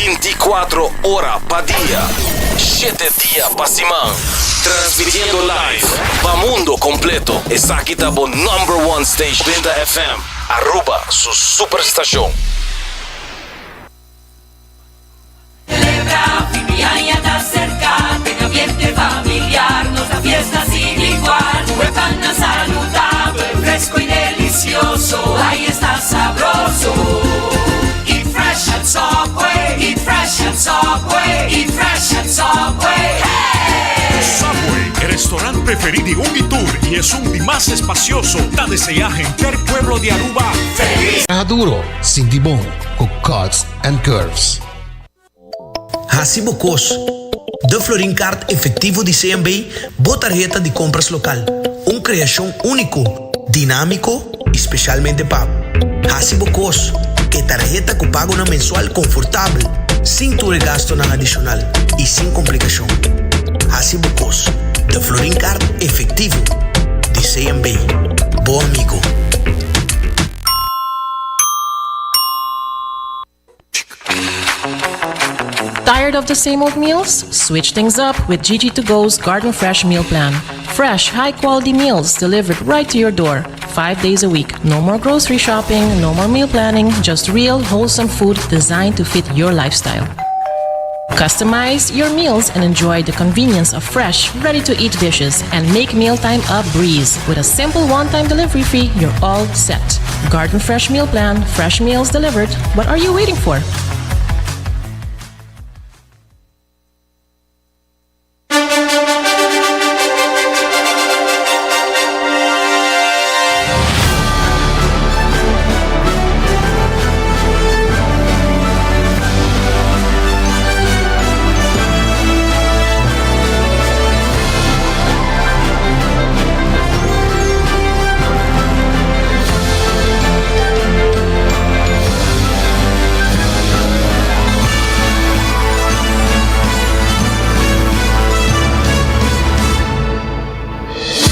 24 horas pa día, 7 días pa semana. Transmitiendo live pa mundo completo. Esa aquí está por number one station, Binda FM. Aruba, su superestación. Celebra, Fibiania está cerca, tenga ambiente familiar, nos da fiesta sin igual. Huepana saludable, fresco y delicioso, ahí está sabroso. Eat fresh at Subway, eat fresh at Subway, eat fresh at Subway. Hey! Subway, el restaurante preferido de Unitour y es un más espacioso. Da desea gente el pueblo de Aruba. ¡Feliz! Duro, sin tibón, con cuts and curves. Hacibocos, de Florin Card efectivo de CMB, tarjeta de compras local. Una creación único, dinámico, especialmente para Hacibocos, que tarjeta que paga una mensual confortable, sin tu gasto nada adicional y sin complicación. Hacibocos, de Florin Card efectivo de CMB. Bom amigo. Tired of the same old meals? Switch things up with GG2Go's Garden Fresh Meal Plan. Fresh, high-quality meals delivered right to your door, 5 days a week. No more grocery shopping, no more meal planning, just real, wholesome food designed to fit your lifestyle. Customize your meals and enjoy the convenience of fresh, ready-to-eat dishes and make mealtime a breeze. With a simple one-time delivery fee, you're all set. Garden Fresh Meal Plan, fresh meals delivered. What are you waiting for?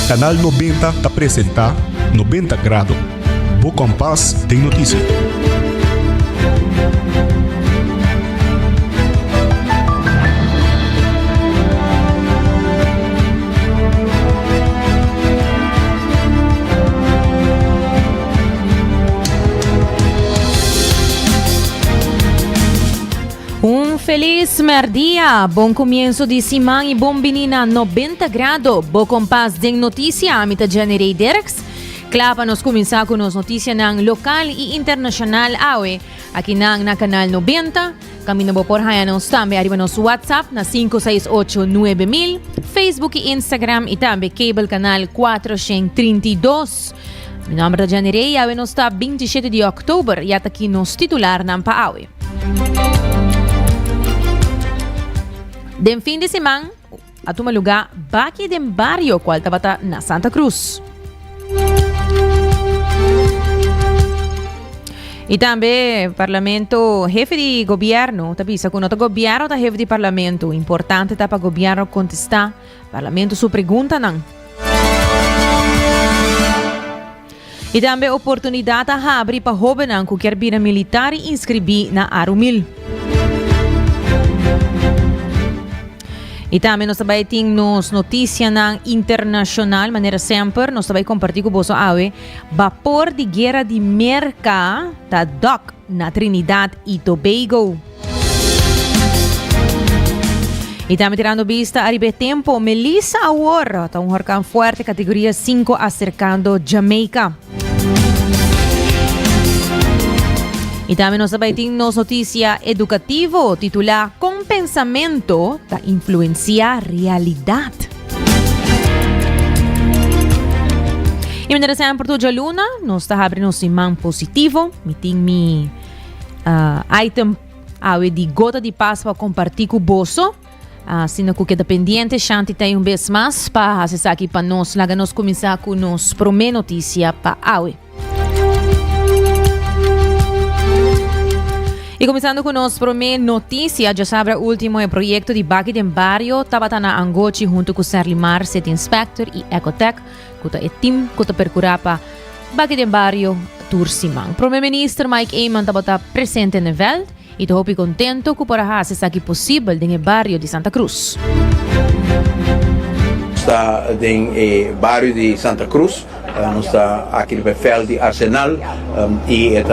Canal 90 te apresenta 90 Grado. Bo Compás tem notícia. Feliz merdia, bom comienzo de semana e bom menina 90 grado. Bo compás de notícia, a mitad generei Derks. Clapa nos começar com as notícias ng local e internacional awe. Aqui na Canal 90. Kami na por haya nos tambe arriba nos WhatsApp na 5689000, Facebook e Instagram e tambe cable canal 432. Meu nome é Janerei, awe nos está 27 de outubro e até aqui nos titular ng paawe. Den fim de semana, a toma lugar baki den barrio qual tabata na Santa Cruz. E também parlamento, jefe de governo, tabisa quando o governo tá jefe de parlamento, importante tá para governo contestar, parlamento sua pergunta não. E também oportunidade a abrir para jovem que quer vir militar e inscrever na Arumil. E também nós também temos notícias internacional, maneira sempre, nós também compartilhamos com você awe, vapor de guerra de merca da dock na Trinidad e Tobago. E também tirando vista, arriba tempo, Melissa Award, tá um huracão forte, categoria 5, acercando Jamaica. E também nós também temos notícia educativa, titular Com pensamento da influencia realidade. E maneira sempre toda luna, nós está abrindo semana positivo, meeting item de gota de paz para compartilhar com o bolso. Sino que é pendiente, Shanti tem vez mais para acessar aqui para nós, lá nós começar com nos promê notícia para awe. E começando com nossa primeira notícia, já sabe o último projeto de Baki den Barrio, estava na Angochi junto com o Serlimar, City Inspector e Ecotec, que é time que percorre para Baki den Barrio, Tursimang. O primeiro-ministro Mike Eyman estava presente no evento e tô hopi contento que para hacer aqui possível no barrio de Santa Cruz. Está no bairro de Santa Cruz, nós está aqui no Befel de Arsenal e é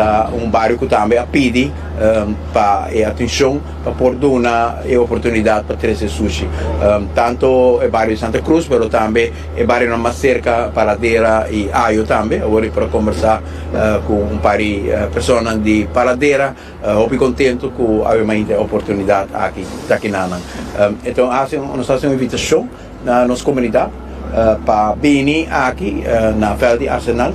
bairro que também pede para atenção para por dar a oportunidade para trazer sushi. Tanto o bairro de Santa Cruz, mas também o bairro mais cerca Paladera e Ayo também. Agora para conversar com par de pessoas de Paladera, estou contente que havemos a oportunidade aqui na então nós fazemos uma invitação na nossa comunidade para vir aqui na Fel de Arsenal.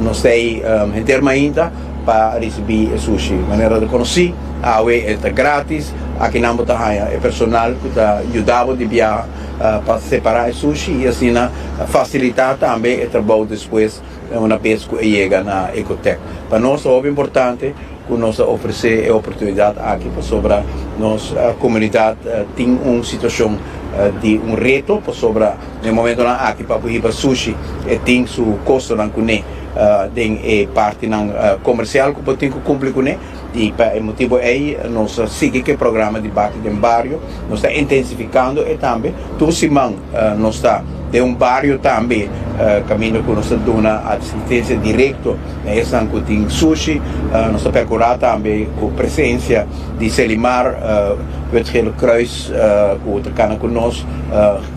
Nós temos ainda para receber sushi. Maneira de conhecer, é grátis. Aqui na Montanha é personal que está ajudando de viajar para separar o sushi e assim facilitar também o trabalho depois uma vez que chega na Ecotec. Para nós é muito importante que nós oferecer a oportunidade aqui para sobre a nossa comunidade tem uma situação de reto para sobre no momento aqui para ir para sushi tem seu custo não tem parte comercial que tem que cumprir com e para o motivo aí nós seguimos o programa de bate de bairro nós está intensificando e também todo semana nós está de bairro também caminho que nós damos assistência direta nessa que tem sushi nós está percorrendo também com presença de Selimar het Kruis que está conosco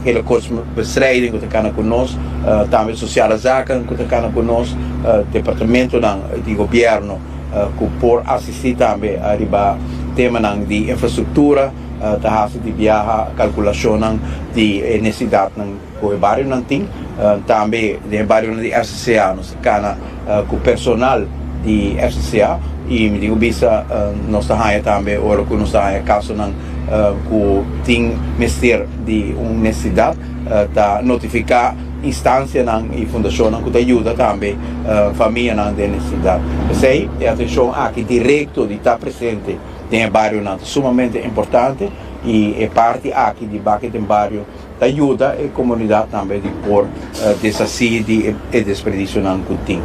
hele kortsbestrijding que está conosco também sociale zaken que está conosco departamento de governo que por assistir também a tema de infraestrutura de viajar calculação de necessidade que o bairro não tem também o bairro de FCA nós cana com personal de FCA e me digo bisa nós também ora que nós caso que tem mestre de uma necessidade da notificar instância e fundação que ajuda também família de necessidade. Sei é atenção aqui direto de estar presente no bairro sumamente importante e é parte aqui de baque do bairro da ajuda a comunidade também de por desassédio e desperdício que tem.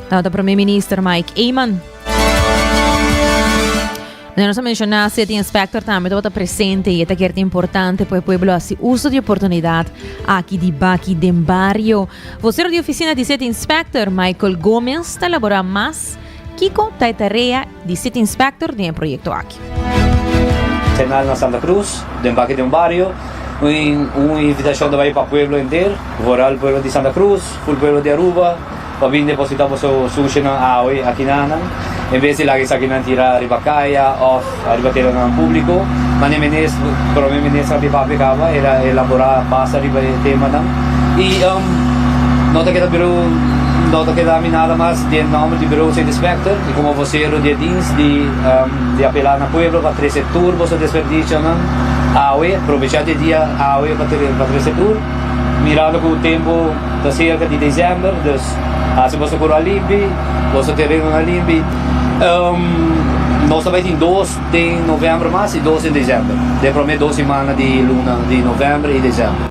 Nota Primeiro-Ministro Mike Eyman. Nós mencionamos que o inspector também está presente e é importante para o povo fazer uso de oportunidade aqui de Baki de Barrio. Você de oficina de City Inspector Michael Gomes está elaborando mais Kiko está tarefa de City Inspector de projeto aqui. Senal na Santa Cruz, de Baki de Barrio, uma invitação para o povo inteiro, para o povo de Santa Cruz, para o povo de Aruba, para vir depositar o sushi na AOE aqui na em vez de lagi sa akin tira ribakaya of ribatero ng publiko manemenes promemenes sa pipapika ba era elaborar basa riba tema ng nota que dá nada mais de nome de bureau de inspector e como vocero de dins de apelar na pueblo para 13 tour você desperdício não AOE aproveitar de dia AOE para 13 tour mirando com o tempo da cerca de dezembro dus se você for a Limbi você terreno na Limbi nós também tem 2 de novembro mais e 2 de dezembro de prometo 2 semanas de luna de novembro e dezembro.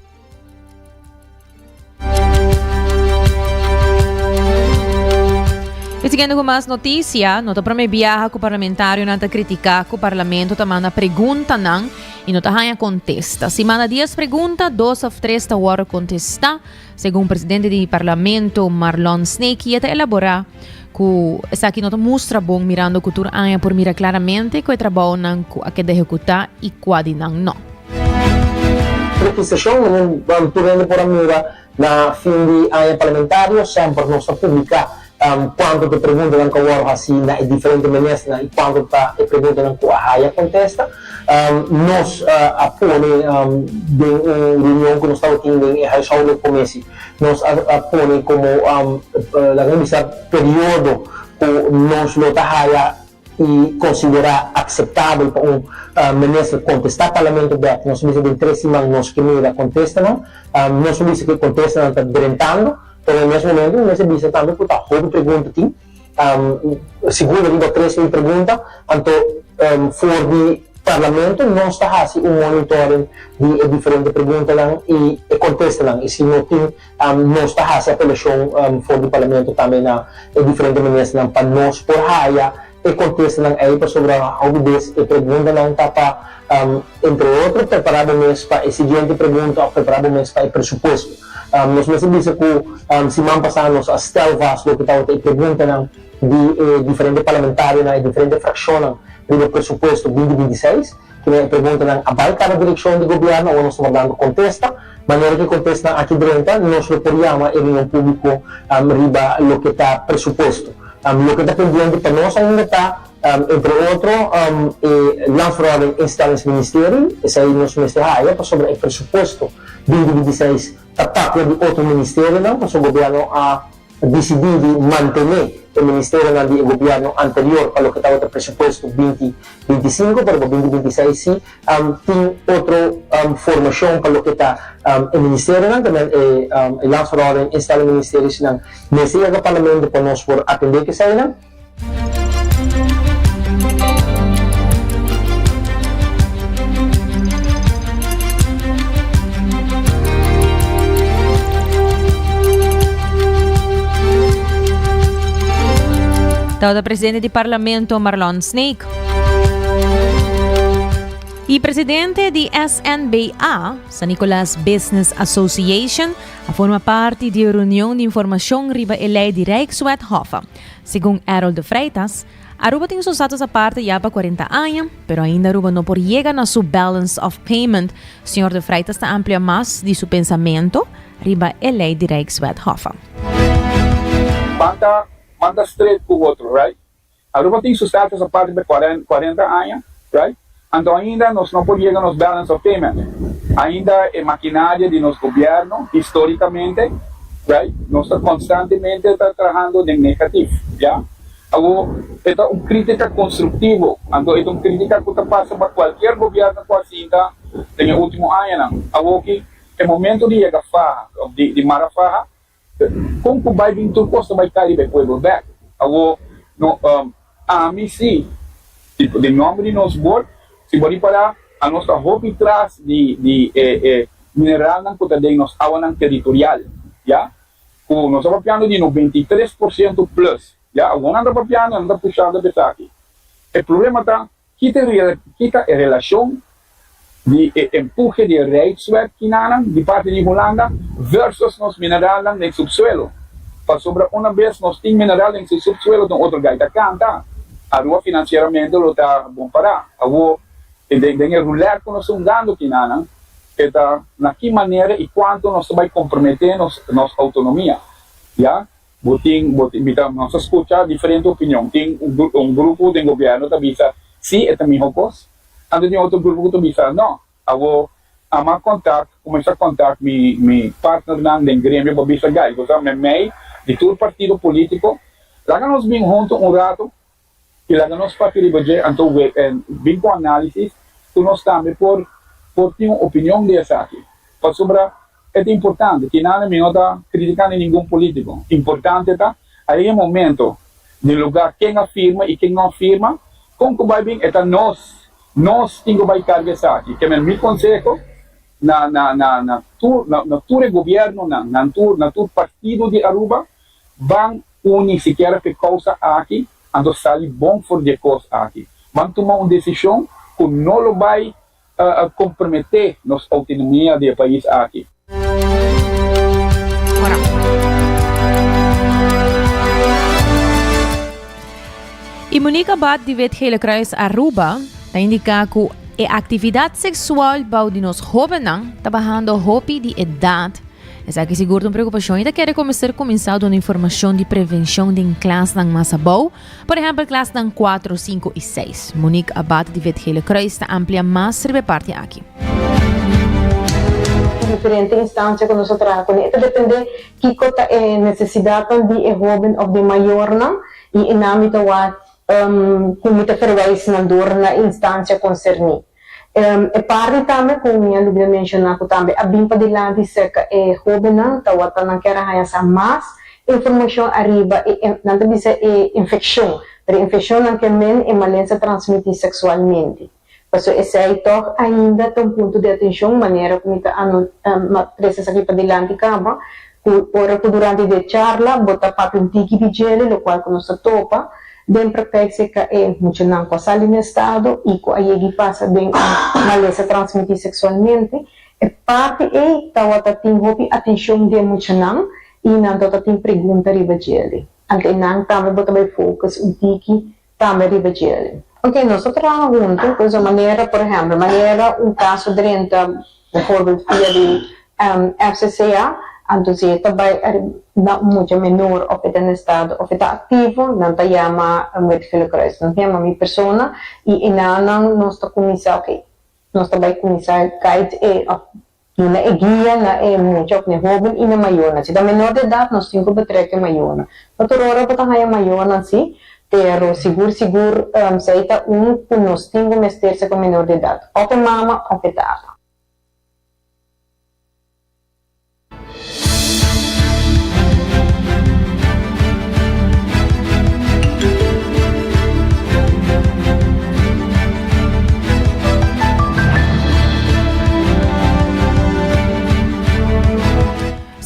E seguindo com mais notícias, nós também viaja com o parlamentário para criticar que o parlamento também pergunta não e nós também contesta. Semana 10 pergunta, 2 ou 3 da hora contesta, segundo o presidente do parlamento Marlon Snake, e até elaborar que essa aqui nós mostra bom mirando a cultura por mirar claramente que o trabalho não que de executar e quase não. Precisação não podendo por mira na fim de ano parlamentário sempre nós publicar quando te perguntam que o assim na diferente maneiras e quando te perguntam que a área contesta nós apone de reunião que nós estamos tendo em reunião no começo nós apone como a período que nós não tá e considerar aceitável para ministro contestar parlamento back nós vimos de 3 semanas nós que mira contesta não nós vimos que contesta não está durantando pero nesse momento nesse bisa também que está houve pergunta segundo língua 3 pergunta então for de parlamento não está assim monitoring de diferentes perguntas lang e contesta lang. E se não tem, não está assim apelação fora do parlamento também na diferentes maneiras lang para nós por haya e contesta lang aí para sobre a obediência e pergunta lang para entre outros preparado mesmo para a seguinte pergunta ou preparado mesmo para o pressuposto. Nós mesmo dizemos que se man passar nos astelvas do que está a pergunta lang de diferentes parlamentares na diferentes frações do pressuposto 2026 que é pergunta lang abay cada direção de governo ou nós estamos dando contesta maneira que contesta aqui dentro nós lo podíamos em um público riba lo que está pressuposto lo que está pendiente para nós ainda está entre outros lançado em instâncias ministério esse aí nós mesmo sobre o pressuposto 2026 está parte de outro ministério não para o governo a decidir de manter o Ministério do Governo anterior para o que estava no pressuposto 2025, para o 2026 sim, tem outra formação para o que está o Ministério, também é lançado em instalar o Ministério, nesse parlamento para nós por atender que saia. Daw da Presidente do Parlamento Marlon Snake. E Presidente do SNBA, San Nicolas Business Association, forma parte da reunião de informação riba a lei de Rijkswethoven. Segundo Harold de Freitas, Aruba tem usados a parte já para 40 anos, pero ainda Aruba não por llegar na sua balance of payment. Senhor de Freitas está amplia mais de seu pensamento riba a lei de Rijkswethoven. Manda straight para o outro, right? Aruba tem sustento essa parte de 40 anos, right? Então ainda nós não podemos nos balance of payment. Ainda é maquinária de nosso governo, historicamente, right? Nós estamos constantemente trabalhando de negativo, já? Agora, é uma crítica construtiva. Então é uma crítica que passa para qualquer governo que ainda tem o último ano. Agora que é momento de chegar de marafarra, como que vai vir tudo costa vai cair bem pueblo back agora a mim sim tipo de nome de nosso board se pode para a nossa roupa atrás de mineral não pode ter nos awan territorial já o nós estamos falando de 93% plus já agora não estamos falando não está puxando de aqui o problema está kita a relação de empuje de Rijkswet de parte de Holanda versus nos mineral no subsuelo. Para sobre uma vez nos tem mineral no subsuelo, então outro gaita canta. A rua financeiramente lo está bom para. Agora, tem ruler que nós estamos dando aqui está na que maneira e quanto nós vai comprometer nossa autonomia. Já? Nós escuta diferente opinião. Tem grupo de governo que diz sim, é também coisa. Ando tem outro grupo que me diz, não, eu começar a contato meu partner do Grêmio para dizer, guys, eu meio de todo partido político, lá nós vim junto rato, e lá nós partimos de então vim com análise, que nós também por ter uma opinião dessa aqui. Para sobre, é importante, que nada me está criticando nenhum político. Importante está, aí é o momento de lugar quem afirma e quem não afirma, como que vai vir, é nós temos que carregar isso aqui, que é o meu conselho na todo governo, na todo partido de Aruba, vão unir sequer por causa aqui, então sai bom for de coisa aqui. Vão tomar uma decisão que não vai comprometer nossa autonomia do país aqui. E Monica Bat de Wetgele Kruis Aruba indica que a atividade sexual de nos jovens trabalhando hobby de idade. Essa que segura uma preocupação e quer começar uma informação de prevenção de classe de Massabou, por exemplo, classe de 4, 5 e 6. Monique Abate de Wetgele Kruis está amplia mais sobre parte aqui. Diferente instância que nós trabalhamos, isso depende de que necessidade de jovem ou de maior e em âmbito como te verwijzen naar door na instantie concernida. E parte também, como eu devia mencionar, que também a bimpa de lá diz que é jovem não, tá o não quer raiar mais informação arriba e não diz infecção, a infecção não que men é malença transmitir sexualmente. So, esse aí toch ainda tem um ponto de atenção, maneira como está precisa aqui para adelante, acaba. Ora, durante a charla, bota para um tiki vigele, o qual que nós topa, den praktijk que é muito não passar no estado e que aí passa bem maleza transmitir sexualmente, é parte é tá tem hopi atenção de muito não e não tá tem pergunta ribajele. Ante não também bota bem focus um tiki também ribajele. Ok, nós trabalhamos juntos, coisa maneira, por exemplo, maneira caso dentro, bijvoorbeeld via de FCCA, então se também muito menor ou está no estado ou está ativo, não está chama Medicare Cross, não chama minha pessoa e não nós está começar, ok, nós também começar guide na guia na muito o jovem e na maior, se da menor de idade nós temos que betreque maior, outra hora para a maior assim, pero seguro se está que nós temos que meter-se com menor de idade, ou que mama ou que tapa.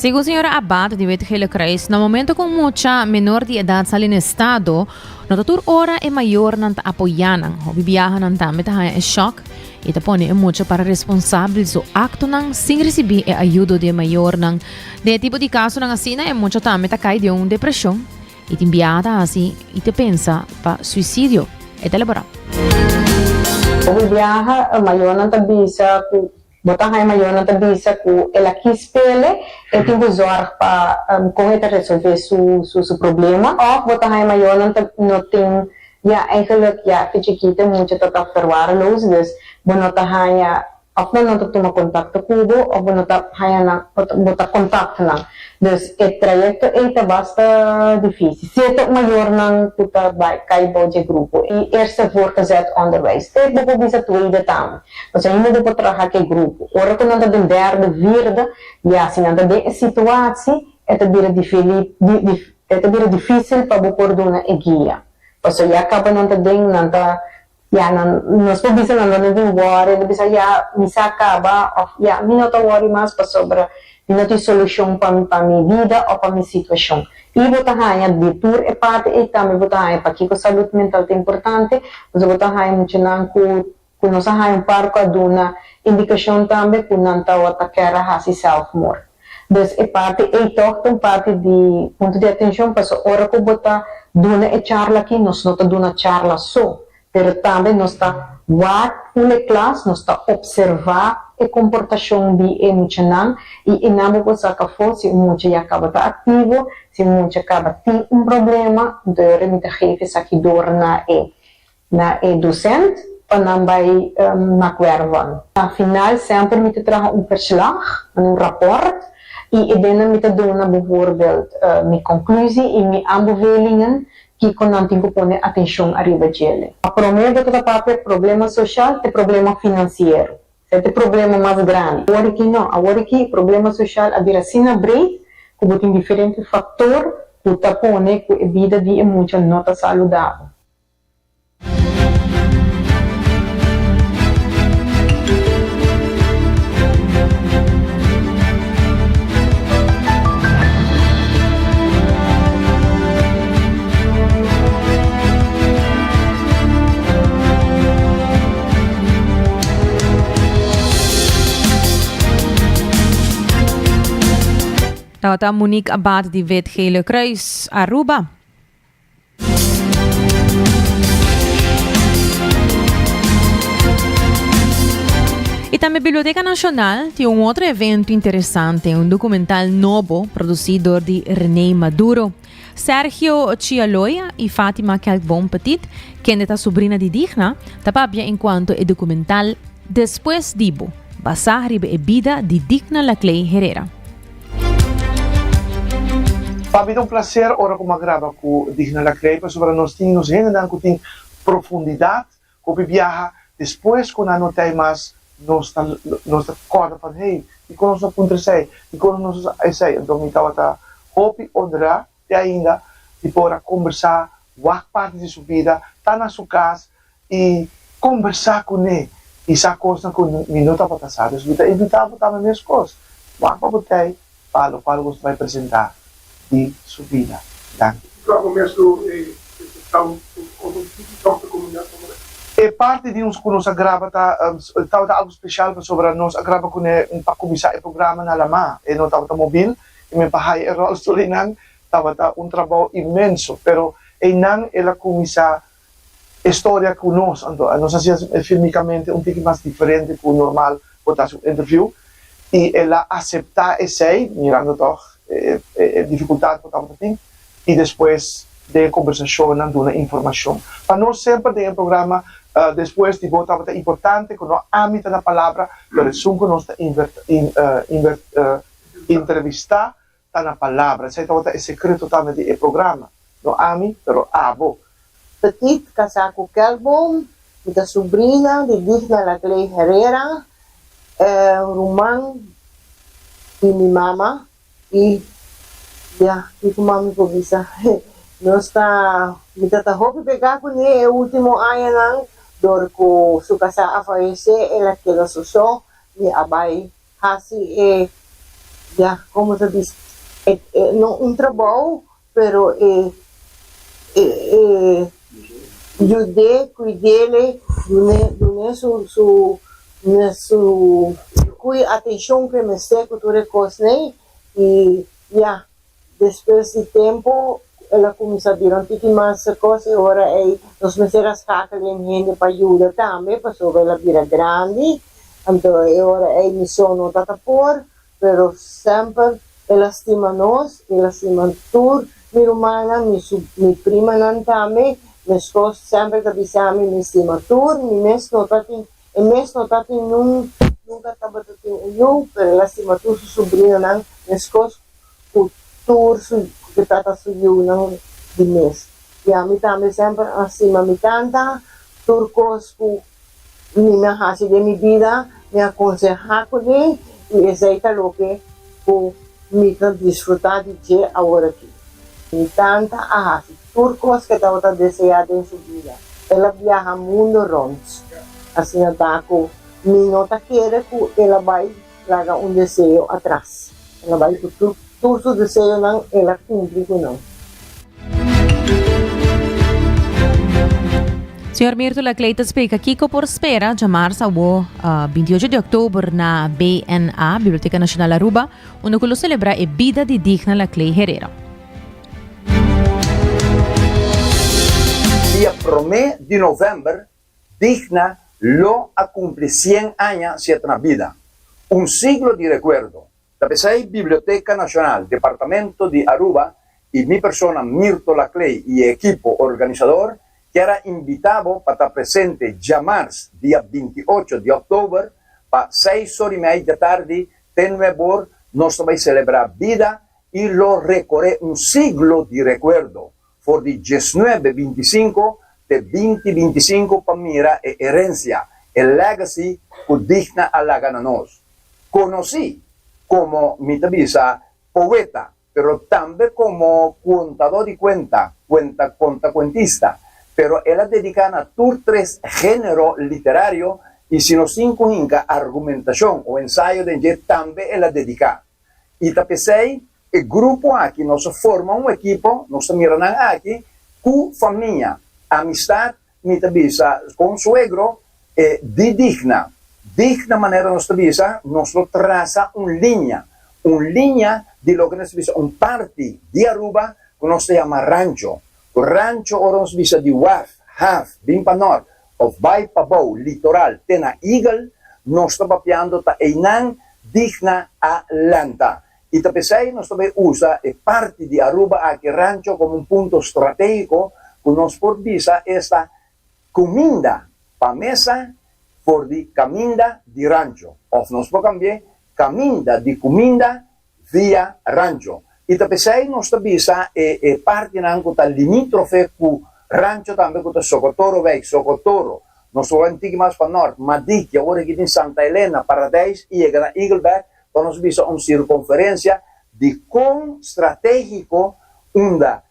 Segundo a senhora Abad de Wetgele Kreis, no momento com muita menor de idade sali no estado, no tatur ora é maior não apoianan, o bibiahan não também tá em choque e tá pone muito para responsáveis do acto não sem receber a ajuda de maior não. De tipo de caso não assim é muito também tá cai de depressão e te enviada assim e te pensa para suicídio e te elaborar. O bibiaha maior não tá bisa bota hai maior na tabisa ku ela quis pele e tem que usar para com ele resolver su problema ou bota hai maior não tem ja eigenlijk ja chiquita muito tá observar los dus bonota haya of não toma contato kubo ou bonota haya na bota contato na dus o trajecto é basta difícil se é maior não puta vai cai boje grupo e eerste voortgezet onderwijs dit bopo bisa tweede tam dus ainda depois trabalhar que grupo ora que não tá de derde vierde ja se não tá de situatie é difícil para bopo dona e guia so já acaba não tá ding não tá ja nós po bisa não tem worry não bisa já misa acaba of ja me não tá worry mais para sobre não tem solução para minha vida ou para minha situação e botar aí de tour é parte e também botar aí para que a saúde mental é importante mas botar aí muito não com nós aí parco a dona indicação também com não tá o atacar a si self-mord dus é parte e toca parte de ponto de atenção para hora que botar dona é charla aqui nós não tá dona charla só pero também nós tá what uma classe nós tá observar a comportação de emocional e não vou sacar fora se muito já acaba tá ativo se muito acaba tem problema então remita chefe aqui dor na docente para não vai na wervan afinal sempre me traga verslag rapport e dan me dona bijvoorbeeld mijn conclusie en mijn aanbevelingen que não tem que pôr atenção arriba dele. A primeira é problema social e problema financeiro. Esse é o problema mais grande. Agora que não, agora que problema social a vir assim na break, que tem diferentes fatores que está pondo que a vida de muito não está saudável. Tata Monique Abad de Wetgele Kruis, Aruba. E também a Biblioteca Nacional tem outro evento interessante, documental novo produzido de René Maduro. Sergio Chialoya e Fátima Kelkbom Petit, que é a sobrinha de Digna, tapabia enquanto o documental Después Dibo, basado na vida de Digna Laclay Herrera. Para mim é um prazer ora como grava com Digna Laclay, para nós temos ainda com profundidade, com viaja depois quando não tem mais nossa corda para hey, e quando nós apontamos e quando nós essay, então me estava a hopi ondra e ainda e para conversar, qual parte de sua vida, está na sua casa e conversar com ele. E sa coisa com minuto passado, kita invitava também minhas coisas. Mas para você, falo qual você vai apresentar de sua vida. Danke. É parte de uns que nos agrava, estava algo especial sobre nós agrava com para começar o programa na Lama, e não estava móvel, e me bahai o rol solinan, estava trabalho imenso, pero não ela começar história com nós, nós hacíamos filmicamente pouco mais diferente que o normal, botar um interview, e ela aceitar esse, mirando toch, dificuldade que estava tendo, e depois de conversação, dando informação. Para nós sempre tem um programa, depois de botar é importante, que nós amamos a palavra, pero que nós entrevistar na palavra. Esse é o secreto também do programa. Nós amamos, pero amo. Petit Casaco Calbom, minha sobrinha de Digna Laclay Herrera, Rumang, e minha mama, e que mami ko bisa. Nós está, minha hope pegar com ele o último ano, dor ko sukasa afaese, ela que ela susou, e abai hasi como se diz, não trabalho, pero ajudei, cuidei, dune su atenção que me sei que tu recosnei, e depois de tempo, ela começou a virar mais coisas, e agora nós meseras cacalim gente para ajudar também, para sobre ela vira grande, então agora me sono tatapor, pero sempre ela estima nós, ela estima tudo, minha irmã, minha prima também, minha esposa sempre que avisamos, me estima tudo, minha mês não está nunca estava tendo eu, pero ela estima tudo, sua sobrinha, minha esposa, o tour que está subindo de mês. E a mim também sempre acima me tanta, turcos que me hace de minha vida, me aconselha com ele, e esse é o que me desfrutar de ter agora aqui. Me tanta turcos que estava desejando em sua vida. Ela viaja mundo rondo. Assim, ataco, me nota que ela vai largar desejo atrás. Ela vai com tudo o desejo, não, ela cumpre com não. Senhor Mirto Laclay explica Kiko por espera chamar sa 28 de outubro na BNA, Biblioteca Nacional Aruba, onde que celebra a vida de Digna Laclay Herrera. Dia 1 de novembro, Digna lo ha cumplido 100 años na vida. Un siglo de recuerdo. La PSI Biblioteca Nacional, Departamento de Aruba, y mi persona Mirto Laclay y equipo organizador, que era invitado para estar presente llamar día 28 de octubre, para 6:30 da tarde, tenemos nos vamos a celebrar vida y lo recorre un siglo de recuerdo. For de 1925 de 2025 para mira e herencia, el legacy que digna a la gananos. Conocí como mi tabisa poeta, pero también como contador de cuentista, pero él dedicada a todos tres géneros literarios y si no cinco inca argumentación o ensayo de él también él dedica. Y tapesei el grupo aquí nos forma un equipo, nos miran aquí, con familia, amistad, mi tabisa con suegro, de digna manera nos tabisa, nos lo traza una línea de lo que nos tabisa, un parte de Aruba que nos llama rancho. Rancho ora nos tabisa de Waf, Haf, Bimpanor, of Baipabou, litoral, Tena Eagle, nos está papiando ta Einan, digna a Lanta. Y tapesei nos também usa parte de Aruba aquí rancho como un punto estratégico que nos provisa esta comida para mesa por de caminda de rancho. Of nos puede cambiar caminda de comida via rancho. Y tapesei nos tabisa parte nanco ta limítrofe cu rancho também com Socotoro Weg, Socotoro. Nos vamos antigo mais para norte, Madic, agora aqui em Santa Helena, Paradise e na Eagleback. Nos visa una circunferencia de con estratégico una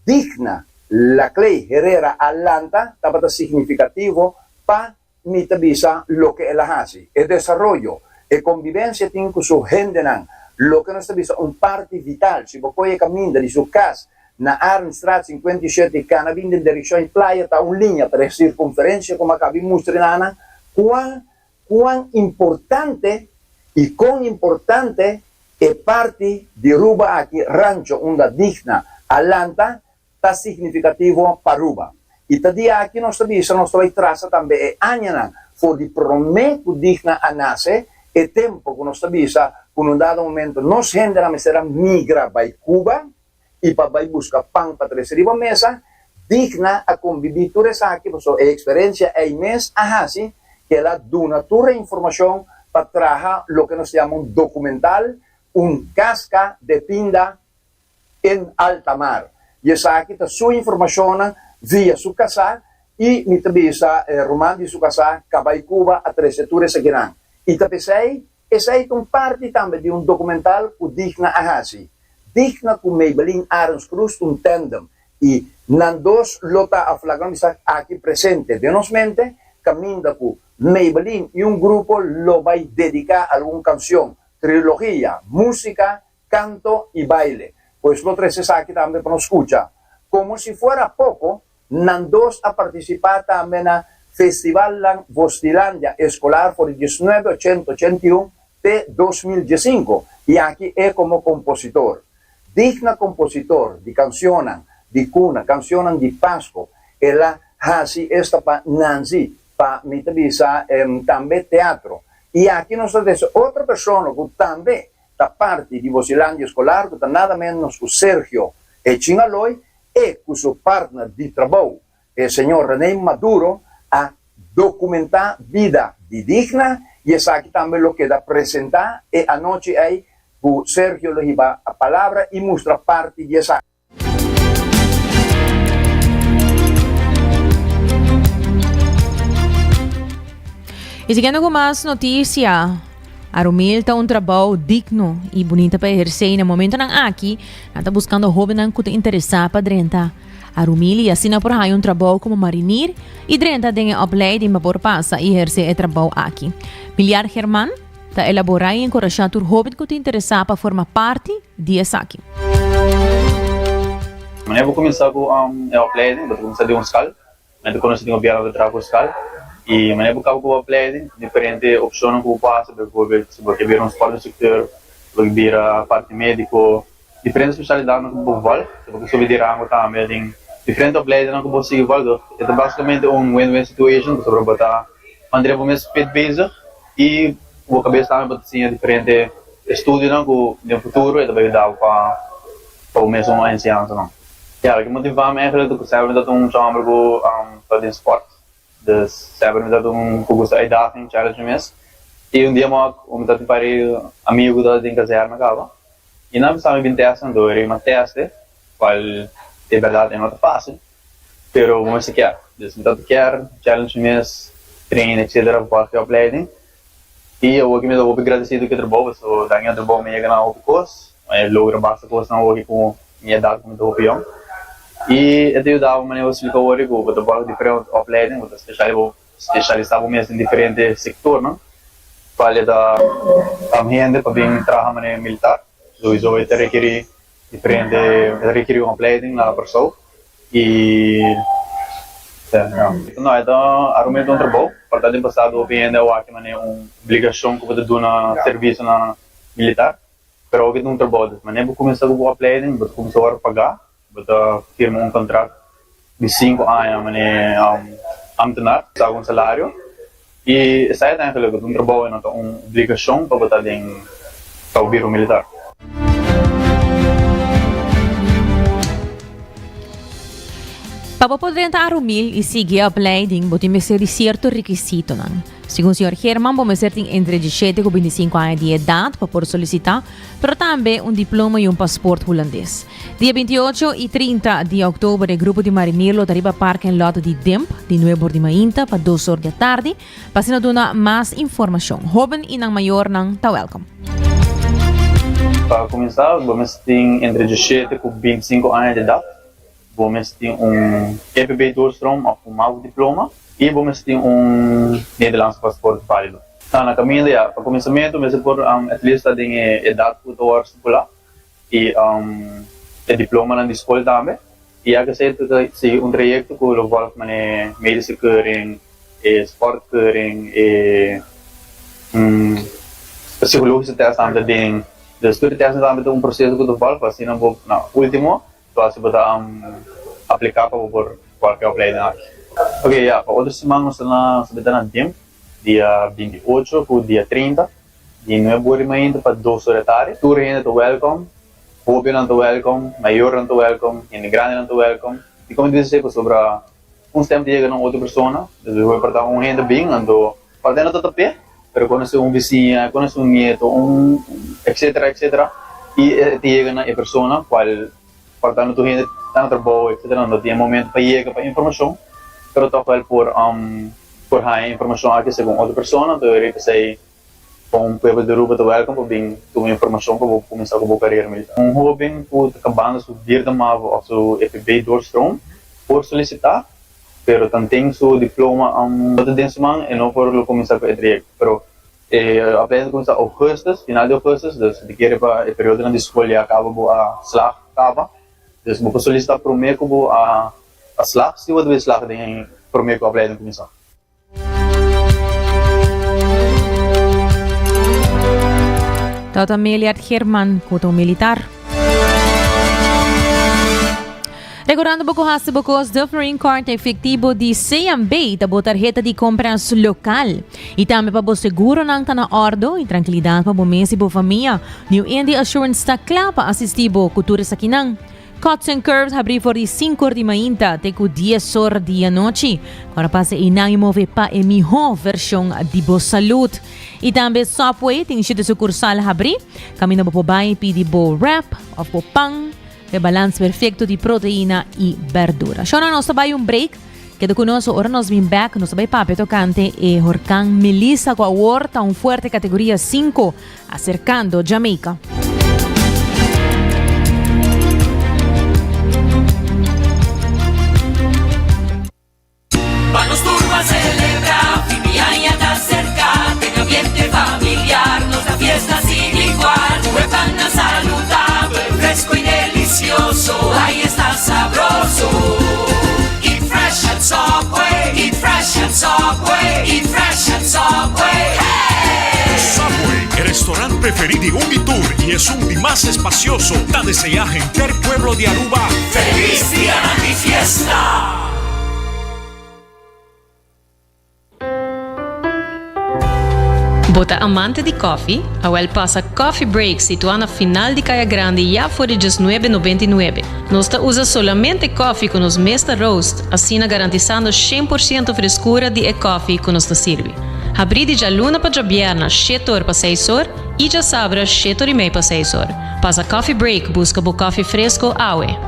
digna Laclay Herrera Atlanta, estaba significativo para mita bisa lo que es la hasi, el desarrollo, e convivencia tiene con su gente nan, lo que nos bisa un parte vital, si puoi camminare di su casa, na Arnstraat 57 kana vinde in direzione playa ta un linea per circonferenza come capi mostrinana, cuán importante y con importante è parte di Ruba aquí rancho una digna allanta ta significativo para Ruba. E tadia aqui nós sabemos nós vai traça também é anhana for di prometo digna a nasce e tempo que nós sabemos com um dado momento nós gente na mesa migra para Cuba e para vai buscar pão para trazer a mesa digna a convivir tudo isso aqui porque a experiência é imensa assim que ela dona toda a informação para trazer o que nós chamamos documental casca de pinda em alta mar e essa aqui está sua informação via su casa e mi tabisa roman di su casa cabai Cuba a tre setture seguirán. E tapesei è un parte tambe di un documental cu digna ahasi. Digna cu Maybelline Arons Cruz un tandem e nandos lota a flagon bisa aquí presente de nos mente caminda cu Maybelline e un grupo lo vai dedicar a alguna canción, trilogía, música, canto y baile. Pues lo tres es aquí también para nos escucha. Como si fuera poco, nandos a participar también a Festival Vostilandia Escolar por 1981 de 2015 y aquí es como compositor. Digna compositor de canciones de cuna, canciones de Pasco, ella hace esta para Nancy, para mi tabisa también teatro. Y aquí nos dice otra persona que también da parte de Vostilandia Escolar, que está nada menos que Sergio Echingaloy, e con su partner di trabajo, el señor René Maduro, a documentar vida digna y es aquí también lo que da presentar y anoche ahí Sergio le iba a palabra y muestra parte de esa. E seguindo com mais notícia, Arumil está um trabalho digno e bonito para exercer no momento não aqui, está buscando jovens que te interessam para Drenta. Arumil assina por aí um trabalho como marinheiro e Drenta tem a opleiding para passar e exercer o trabalho aqui. Miliar Germán está elaborar e encorajar os jovens que te interessam para formar parte dessa aqui. Eu vou começar com a opleiding, vou começar de escola, eu conheço de governo de trabalho escola. E mas eu acabo com a opleiding, diferentes opções que eu passo, se você vir um esporte do sector, se você vir a parte médico, diferentes especialidades que eu vou, se você subir de rango também, tem diferentes opleidings que eu consigo fazer. É basicamente win-win situation, que eu vou botar André vou me bezig e vou cabeça também para ter diferentes estudos que no futuro e também dá para o mesmo ensinamento não. Ja, ik motiveer me eigenlijk dat ik zelf dat een samen voor de sport. Dus sabe dat um pouco da idade challenge mesmo e dia mais dat para amigo da tem que fazer na casa e não sabe bem testando uma teste qual de verdade é muito fácil pero como se quer dus dat quer challenge mesmo treino etc para a opleiding e eu aqui me dou agradecido que trabalho so danha do bom me ganhar o curso mas logra basta coisa não hoje com minha idade como do pião. E eu dava uma explicação hoje que eu trabalho diferente opleiding, eu especializava mesmo em diferentes setores, não? Falei da gente para vir trabalhar no militar, então eu requeri requeri uma opleiding na pessoa e não então arrumei um trabalho, para ter passado o PN eu aqui uma obrigação que eu vou dar serviço na militar, mas eu tenho um trabalho, mas eu comecei com a opleiding, eu comecei a pagar. Kita firma contrato de 5 anos ambtenaar, com salário e essa é eigenlijk um trabalho na uma obrigação para botar em o biro militar. Para poder entrar Arumil e seguir a opleiding, você tem ser de certo requisito. Segundo o Sr. Germán, você tem entre 17 e 25 anos de idade para poder solicitar, mas também um diploma e um passaporte holandês. Dia 28 e 30 de outubro, o grupo de marinheiro arriba parque em lote de Demp, de Nuevo de Mainta, para 2 horas da tarde, para se dar mais informação. Jovem e não maior, não está welcome. Para começar, você tem entre 17 e 25 anos de idade. Vamos ter EPB doorstroom of diploma e vamos ter Nederlands paspoort válido. Na caminho para começamento, mas por atleta tem idade para estipular e diploma na escola também. E a que se trajecto que envolve medische keuring, sportkeuring, psychologische test também. De studietest também processo que envolve, assim na último, você pode aplicar para qualquer opleiding. Ok, para outra semana nós estamos na tempo, dia 28 ou dia 30, de novembro ainda para 2 horas da tarde. Tour ainda welcome. Hobby não welcome, maior não welcome, imigrante não welcome. E como eu disse, sobre tempo de chegar a outra pessoa, eu vou portar renda bem, ando partendo todo pé, mas conhecer vizinho, conhecer neto, etc. E chega na pessoa, qual portando tua renda está no trabalho, etc. Não tem momento para chegar para informação, mas toca por a informação aqui segundo outra pessoa, então eu sei com pueblo de Aruba welcome para bem tua informação para começar com a carreira militar. Hobby por acabando su diploma ou su EPB doorstroom por solicitar, pero também su diploma de semana e não por começar com o trajecto. Pero apenas começar augustus, final de augustus, dus de keer para o período de escola acaba a slag acaba, dus vou solicitar primeiro com a slag, se você slag tem primeiro com a opleiding começar. Tata Meliard Herman, kutong militar. Recordando pouco hasta bocos de Florine Card efetivo de CMB da tarjeta de compras local. E também para o seguro ng na ordo e tranquilidade para o mês e para a família. New India Assurance está claro para assistir a cultura sa kinang. Cuts and Curves abri for di 5 de mainta te ku 10 horas de noche. Para pasa inang move pa e miho versyon di bo salud. E também Subway ting siya sucursal abri. Kami na po bay pidi bo wrap of po pang. De balance perfecto de proteína e verdura. Siya na sabay yung break. Quedo conosco, ora nos vim back, nos sabay pape tocante e Horcan Melissa com a Horta, fuerte categoria 5, acercando Jamaica. Vamos turbo a celebrar, fin de año está cerca, tenga ambiente familiar, nos da fiesta sin igual, huepan saludable, fresco y delicioso, ahí está sabroso. Eat fresh at Subway, eat fresh at Subway, eat fresh at Subway, hey! Subway, el restaurante preferido de Unitur y es un día más espacioso. Da desear gente pueblo de Aruba. ¡Feliz día de fiesta! Bota amante di coffee, awel passa Coffee Break situado na final de Caia Grande já por $19,99. Nós usa solamente coffee com os mesta roast, assim garantizando 100% frescura de coffee que nos serve. Abri de luna para viernes, 7 horas para 6 horas, e já sabra 7 horas e meia para 6 horas. Passa Coffee Break, busca o coffee fresco, awe.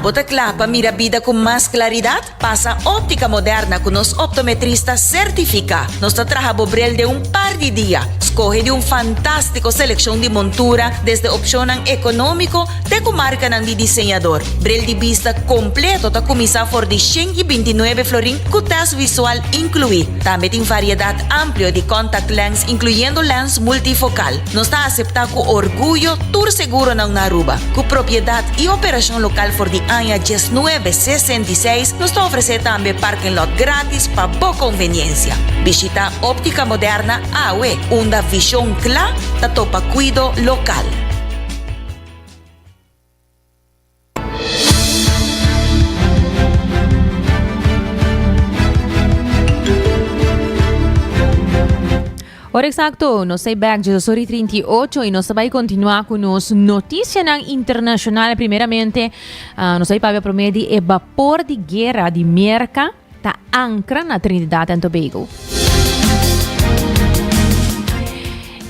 Bota clapa, mira vida con más claridad. Pasa óptica moderna con los optometristas certifica. Nos trabaja Bobrel de un par de días. Escoge de un fantástico selección de montura desde opción económico de comarca de diseñador. Brel de vista completo ta comisa for de 129 florin con test visual incluido. También tiene variedad amplia de contact lens incluyendo lens multifocal. Nos está aceptado con orgullo tour seguro en Aruba. Con propiedad y operación local for de año 1966 nos ofrece también parking lot gratis para boa conveniencia. Visita Óptica Moderna AWE, una visión clara de topa cuido local. Ora exacto, nos say back de 38 y nos vai continuar con nos noticias internacionales primeramente. Nos say para promedi e vapor de guerra de merca ta ancra na Trinidad and Tobago.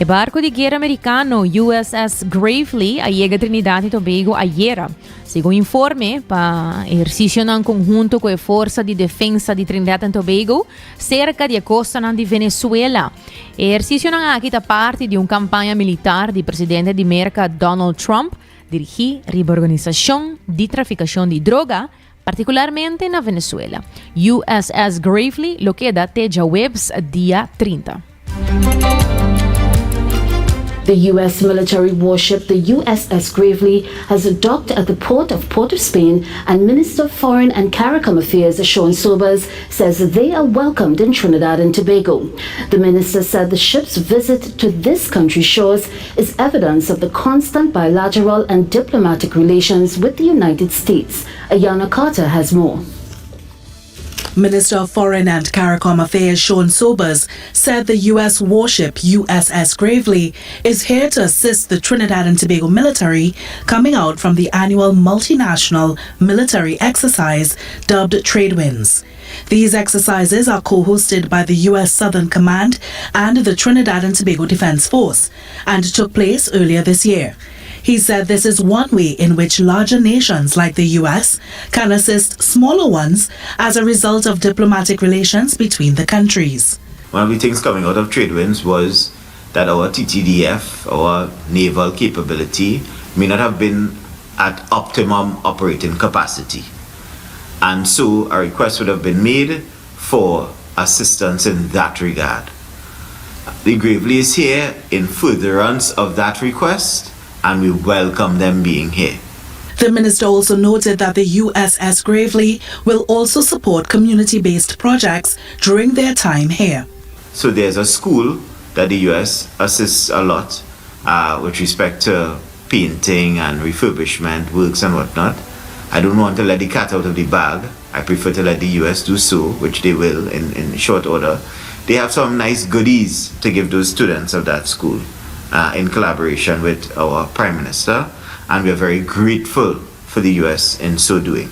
E barco de guerra americano USS Gravely llega a Trinidad e Tobago ayer. Segundo informe, para exercício em conjunto com a Força de Defesa de Trinidad e Tobago, cerca da costa de Venezuela. O exercício aqui é parte de uma campanha militar do presidente de América Donald Trump dirigir a organización de traficación de droga, particularmente na Venezuela. USS Gravely lo queda teja webs dia 30. The U.S. military warship, the USS Gravely, has docked at the port of Port of Spain, and Minister of Foreign and CARICOM Affairs, Sean Sobers, says they are welcomed in Trinidad and Tobago. The minister said the ship's visit to this country's shores is evidence of the constant bilateral and diplomatic relations with the United States. Ayana Carter has more. Minister of Foreign and CARICOM Affairs Sean Sobers said the U.S. warship USS Gravely is here to assist the Trinidad and Tobago military coming out from the annual multinational military exercise dubbed Trade Winds. These exercises are co-hosted by the U.S. Southern Command and the Trinidad and Tobago Defense Force and took place earlier this year. He said this is one way in which larger nations like the US can assist smaller ones as a result of diplomatic relations between the countries. One of the things coming out of Trade Winds was that our TTDF, our naval capability, may not have been at optimum operating capacity. And so a request would have been made for assistance in that regard. The Gravely is here in furtherance of that request, and we welcome them being here. The minister also noted that the USS Gravely will also support community-based projects during their time here. So there's a school that the US assists a lot with respect to painting and refurbishment works and whatnot. I don't want to let the cat out of the bag. I prefer to let the US do so, which they will in short order. They have some nice goodies to give those students of that school. In collaboration with our Prime Minister, and we are very grateful for the US in so doing.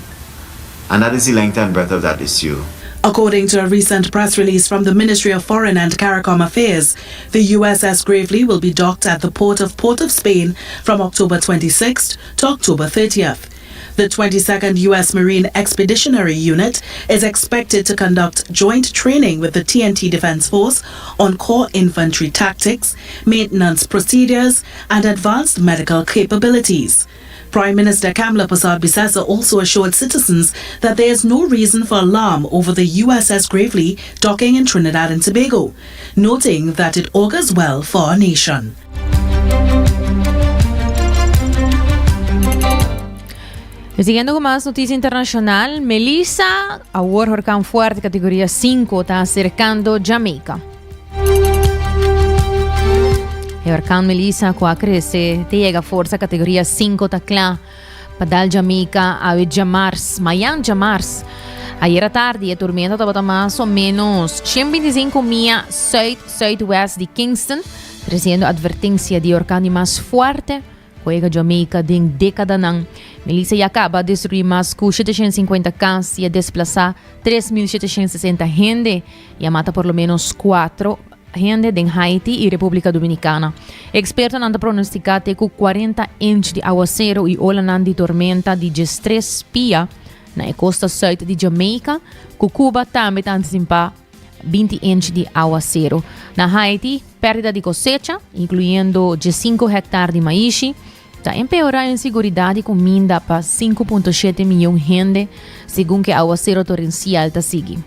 And that is the length and breadth of that issue. According to a recent press release from the Ministry of Foreign and CARICOM Affairs, the USS Gravely will be docked at the port of Spain from October 26th to October 30th. The 22nd U.S. Marine Expeditionary Unit is expected to conduct joint training with the TNT Defense Force on core infantry tactics, maintenance procedures, and advanced medical capabilities. Prime Minister Kamla Persad-Bissessar also assured citizens that there is no reason for alarm over the USS Gravely docking in Trinidad and Tobago, noting that it augurs well for our nation. Siguiendo con más noticia internacional, Melissa, a huracán fuerte categoría 5, está acercando Jamaica. El huracán Melissa, que crece, te llega a fuerza categoría 5, tacla, para Jamaica, a Jamars, Mayan Jamars. Ayer a tarde, la tormenta estaba más o menos 125 millas southwest de Kingston, recibiendo advertencia de huracán más fuerte. Juega Jamaica en década nan. Melissa ya acaba de destruir más que 750 casas y desplazar 3.760 gente y mata por lo menos 4 gente en Haití y República Dominicana. Expertos han pronosticado que 40 inches de aguacero y ola de tormenta de G3 pia na costa sur de Jamaica, que Cuba también anticipa 20 inches de aguacero. Na Haití, pérdida de cosecha, incluyendo 5 hectares de maíz, está empeorar a inseguridade e comida para 5.7 milhões de gente, segundo que o aguacero torrencial está seguindo.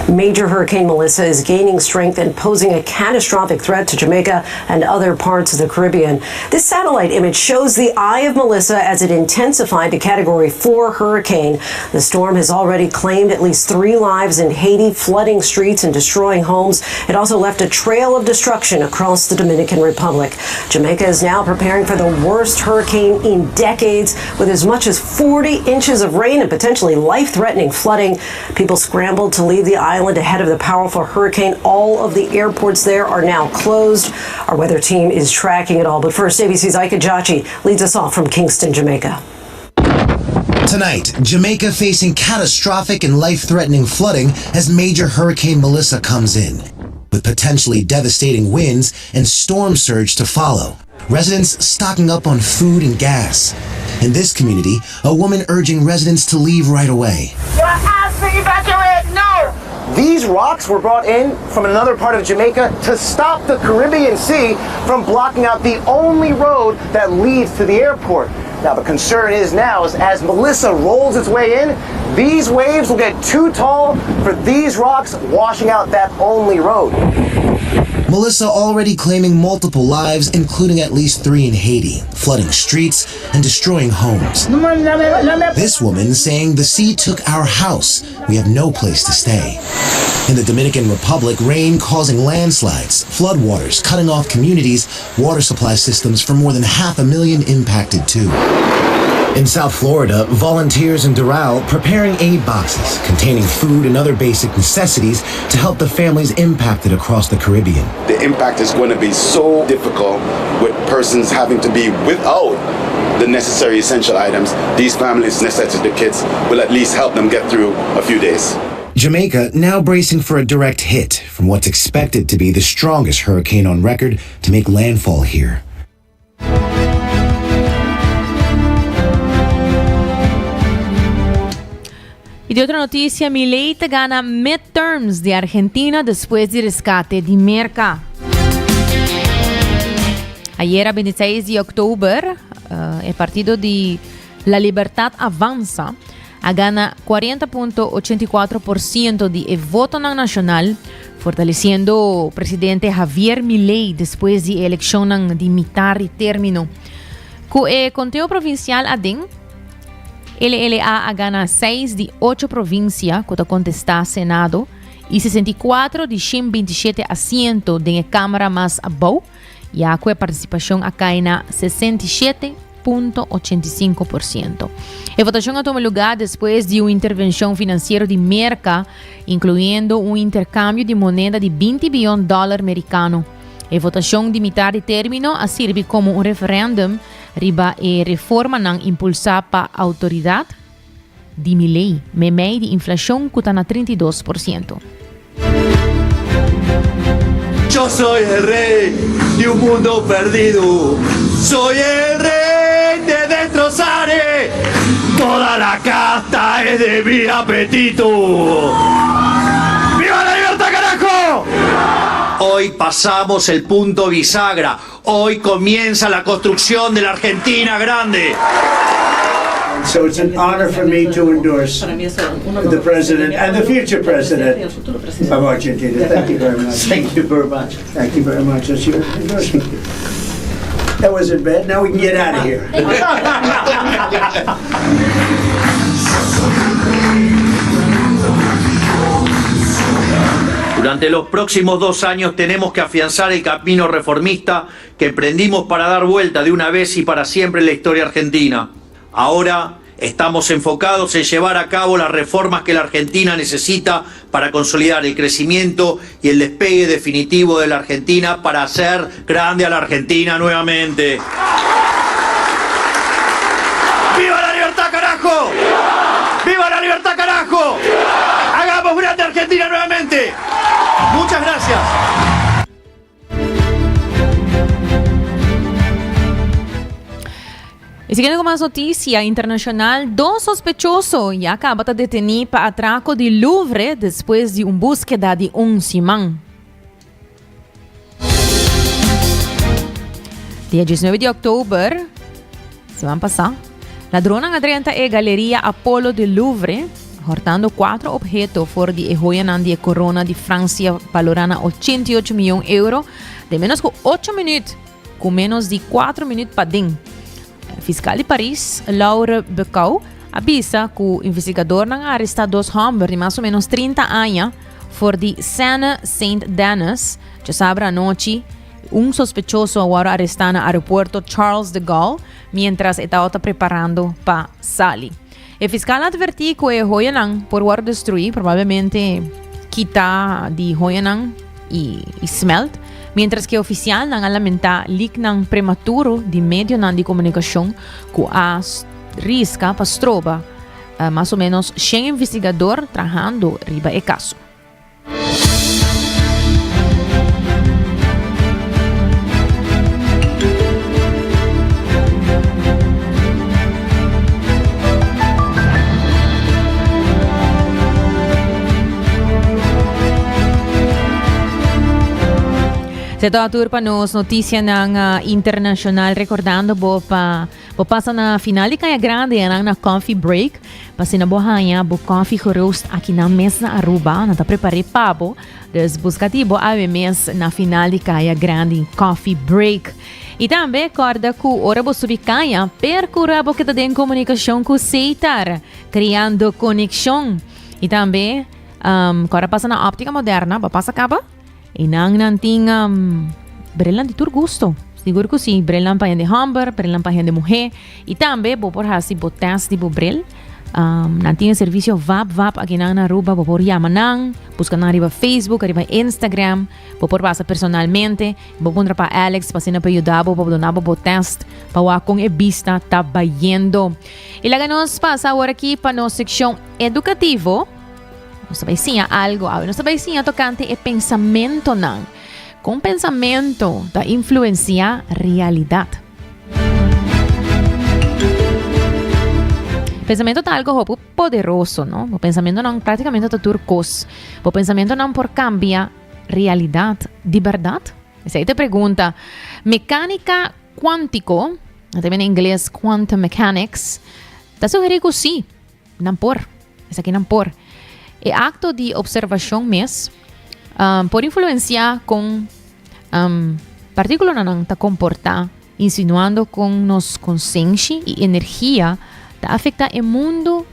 Major Hurricane Melissa is gaining strength and posing a catastrophic threat to Jamaica and other parts of the Caribbean. This satellite image shows the eye of Melissa as it intensified to Category 4 hurricane. The storm has already claimed at least 3 lives in Haiti, flooding streets and destroying homes. It also left a trail of destruction across the Dominican Republic. Jamaica is now preparing for the worst hurricane in decades, with as much as 40 inches of rain and potentially life-threatening flooding. People scrambled to leave the island ahead of the powerful hurricane. All of the airports there are now closed. Our weather team is tracking it all. But first, ABC's Ika Jachi leads us off from Kingston, Jamaica. Tonight, Jamaica facing catastrophic and life-threatening flooding as Major Hurricane Melissa comes in, with potentially devastating winds and storm surge to follow. Residents stocking up on food and gas. In this community, a woman urging residents to leave right away. You're asked to evacuate now! These rocks were brought in from another part of Jamaica to stop the Caribbean Sea from blocking out the only road that leads to the airport. Now the concern is now, as Melissa rolls its way in, these waves will get too tall for these rocks washing out that only road. Melissa already claiming multiple lives, including at least 3 in Haiti, flooding streets and destroying homes. This woman saying the sea took our house. We have no place to stay. In the Dominican Republic, rain causing landslides, floodwaters cutting off communities, water supply systems for more than 500,000 impacted too. In South Florida, volunteers in Doral preparing aid boxes containing food and other basic necessities to help the families impacted across the Caribbean. The impact is going to be so difficult with persons having to be without the necessary essential items. These families, necessity the kids, will at least help them get through a few days. Jamaica now bracing for a direct hit from what's expected to be the strongest hurricane on record to make landfall here. Y de otra noticia, Milei te gana midterms de Argentina después del rescate de Merca. Ayer, a 26 de octubre, el partido de La Libertad Avanza gana 40.84% de voto nacional, fortaleciendo el presidente Javier Milei después de elección de mitad de término. Con el conteo provincial adén, LLA gana 6 de 8 provincias que contesta Senado y 64 de 127 asientos de la Cámara más abajo, ya que la participación acá en 67.85%. La votación toma lugar después de una intervención financiera de Merca, incluyendo un intercambio de moneda de $20 billones americanos. La votación de mitad de término sirve como un referéndum riba e reforma nan impulsada pa autoridad de Milei, meio de inflación que está na 32%. Yo soy el rey de un mundo perdido. Soy el rey de destrozar. Toda la casta es de mi apetito. ¡Viva la libertad, carajo! Hoy pasamos el punto bisagra. Hoy comienza la construcción de la Argentina grande. So it's an honor for me to endorse the president and the future president of Argentina. Thank you very much. Thank you very much. Thank you very much. That's your endorsement. That wasn't bad. Now we can get out of here. Durante los próximos 2 años tenemos que afianzar el camino reformista que emprendimos para dar vuelta de una vez y para siempre en la historia argentina. Ahora estamos enfocados en llevar a cabo las reformas que la Argentina necesita para consolidar el crecimiento y el despegue definitivo de la Argentina para hacer grande a la Argentina nuevamente. ¡Viva la libertad, carajo! ¡Viva la libertad, carajo! ¡Hagamos grande a Argentina nuevamente! Muchas gracias. Y siguiendo con más noticia internacional, 2 sospechosos ya acaban de detener para atraco del Louvre después de una búsqueda de 11 man. Día 19 de octubre, se van a pasar, ladrones adentraron en la Galería Apolo del Louvre, hortando 4 objetos fuera de joya de corona de Francia valorana 88 millones de euros de menos de 8 minutos, con menos de 4 minutos para dentro. El fiscal de París, Laure Becau, avisa que el investigador ha arrestado 2 hombres de más o menos 30 años fuera de Seine Saint-Denis, ya sabe anoche. Un sospechoso ahora arrestado en el aeropuerto Charles de Gaulle mientras estaba preparando para salir. El fiscal advirtió que el joyanang por destruir, probablemente quitar de joyanang y smelt, mientras que el oficial han lamentado el prematuro de medio de comunicación que risca para trobar más o menos 100 investigadores trabajando arriba del caso. Sa atur pa nos notisya ng international recordando bo pasa na final di Kaya Grande yan na coffee break. Pasinabuhanya bo coffee roast aqui na mes na Aruba na ta prepare pabo des buscativo ave mes na final di Kaya Grande coffee break. E também corda ku ora bo subikaya percura bo kita den comunicação ku Seitar criando conexão. E também corda pasa na óptica moderna ba pasa kaba inang nanting brelan di tur gusto. Siguro ko si brelan pa yan de humber, brelan pa yan de mujer. E também bo por hasi bo test di bo brel. Nanti yung servicio VAP aqui na Aruba, po por yamanang, busca na arriba Facebook, arriba Instagram, po por pasa personalmente, po pondra pa Alex, pasina pa yudabo, po donabo po test, pa wakong ebista tabayendo. Ilaganos pa sa wara aqui pa no seksyon edukativo, no sabay siya algo, no sabay siya tocante e pensamento nang, kung pensamento ta influencia realidad. Pensamento tá algo poderoso, ¿no? O pensamento não praticamente tá turcos. O pensamento não por cambia realidade de verdade. Se aí te pergunta, mecânica quântico, também em inglês quantum mechanics, tá sugerindo sim, não por. Esse aqui não por. É acto de observação mesmo, por influenciar com partículas não tá comportar, insinuando com nos consciência e energia afecta o mundo